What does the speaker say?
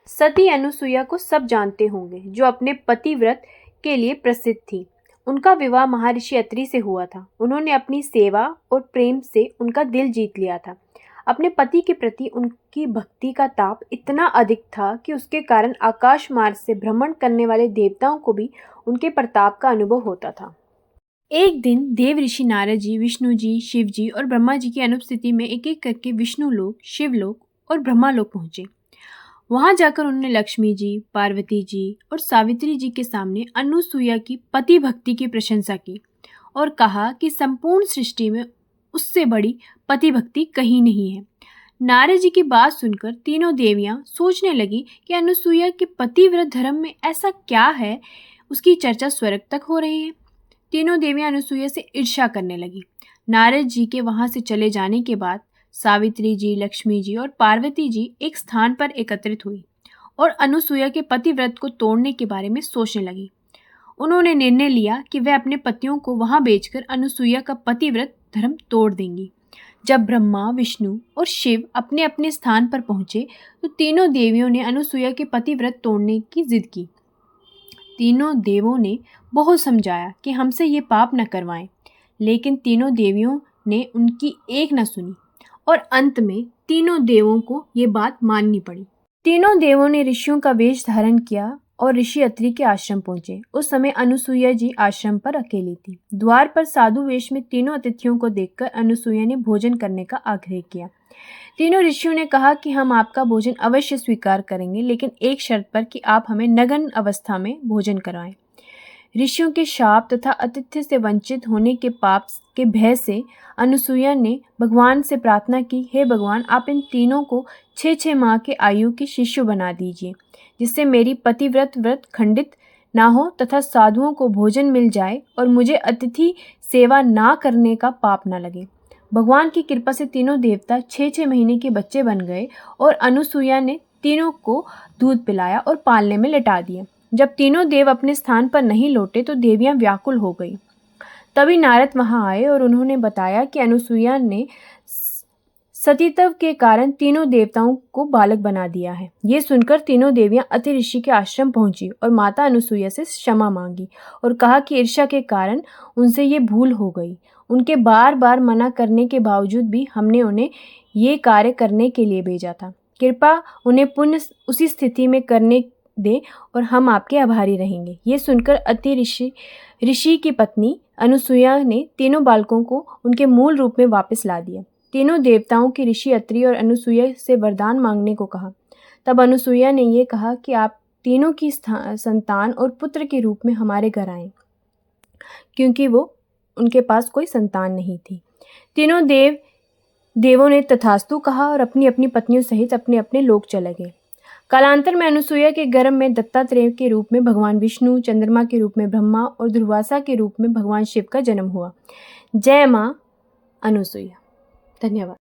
सती अनुसुईया को सब जानते होंगे, जो अपने पतिव्रत के लिए प्रसिद्ध थी। उनका विवाह महर्षि अत्रि से हुआ था। उन्होंने अपनी सेवा और प्रेम से उनका दिल जीत लिया था। अपने पति के प्रति उनकी भक्ति का ताप इतना अधिक था कि उसके कारण आकाश मार्ग से भ्रमण करने वाले देवताओं को भी उनके प्रताप का अनुभव होता था। एक दिन देव ऋषि नारद जी, विष्णु जी, शिव जी और ब्रह्मा जी की अनुपस्थिति में एक एक करके विष्णु लोक, शिवलोक और ब्रह्मा लोक पहुंचे। वहां जाकर उन्होंने लक्ष्मी जी, पार्वती जी और सावित्री जी के सामने अनुसुईया की पति भक्ति की प्रशंसा की और कहा कि संपूर्ण सृष्टि में उससे बड़ी पति भक्ति कहीं नहीं है। नारद जी की बात सुनकर तीनों देवियां सोचने लगी कि अनुसुईया के पतिव्रत धर्म में ऐसा क्या है, उसकी चर्चा स्वर्ग तक हो रही है। तीनों देवियां अनुसुईया से ईर्ष्या करने लगी। नारद जी के वहां से चले जाने के बाद सावित्री जी, लक्ष्मी जी और पार्वती जी एक स्थान पर एकत्रित हुई और अनुसुईया के पतिव्रत को तोड़ने के बारे में सोचने लगी। उन्होंने निर्णय लिया कि वे अपने पतियों को वहां बेचकर अनुसुईया का पतिव्रत धर्म तोड़ देंगी। जब ब्रह्मा, विष्णु और शिव अपने अपने स्थान पर पहुंचे तो तीनों देवियों ने अनुसुईया के पतिव्रत तोड़ने की जिद की। तीनों देवों ने बहुत समझाया कि हमसे ये पाप न करवाएं, लेकिन तीनों देवियों ने उनकी एक न सुनी और अंत में तीनों देवों को ये बात माननी पड़ी। तीनों देवों ने ऋषियों का वेश धारण किया और ऋषि अत्रि के आश्रम पहुंचे। उस समय अनुसुईया जी आश्रम पर अकेली थी। द्वार पर साधु वेश में तीनों अतिथियों को देखकर अनुसुईया ने भोजन करने का आग्रह किया। तीनों ऋषियों ने कहा कि हम आपका भोजन अवश्य स्वीकार करेंगे, लेकिन एक शर्त पर कि आप हमें नग्न अवस्था में भोजन कराएं। ऋषियों के शाप तथा आतिथ्य से वंचित होने के पाप के भय से अनुसुईया ने भगवान से प्रार्थना की, हे भगवान, आप इन तीनों को 6-6 माह के आयु के शिशु बना दीजिए, जिससे मेरी पतिव्रत व्रत खंडित ना हो तथा साधुओं को भोजन मिल जाए और मुझे अतिथि सेवा ना करने का पाप न लगे। भगवान की कृपा से तीनों देवता 6-6 महीने के बच्चे बन गए और अनुसुईया ने तीनों को दूध पिलाया और पालने में लिटा दिया। जब तीनों देव अपने स्थान पर नहीं लौटे तो देवियां व्याकुल हो गई। तभी नारद वहां आए और उन्होंने बताया कि अनुसुईया ने सतीत्व के कारण तीनों देवताओं को बालक बना दिया है। ये सुनकर तीनों देवियां अत्रि ऋषि के आश्रम पहुंची और माता अनुसुईया से क्षमा मांगी और कहा कि ईर्ष्या के कारण उनसे ये भूल हो गई। उनके बार बार मना करने के बावजूद भी हमने उन्हें ये कार्य करने के लिए भेजा था। कृपा उन्हें पुण्य उसी स्थिति में करने दे और हम आपके आभारी रहेंगे। ये सुनकर अत्रि ऋषि की पत्नी अनुसुईया ने तीनों बालकों को उनके मूल रूप में वापस ला दिया। तीनों देवताओं के ऋषि अत्रि और अनुसुईया से वरदान मांगने को कहा। तब अनुसुईया ने यह कहा कि आप तीनों की संतान और पुत्र के रूप में हमारे घर आए, क्योंकि उनके पास कोई संतान नहीं थी। तीनों देवों ने तथास्तु कहा और अपनी अपनी पत्नियों सहित अपने अपने लोक चले गए। कालांतर में अनुसुईया के गर्भ में दत्तात्रेय के रूप में भगवान विष्णु, चंद्रमा के रूप में ब्रह्मा और दुर्वासा के रूप में भगवान शिव का जन्म हुआ। जय मां अनुसुईया। धन्यवाद।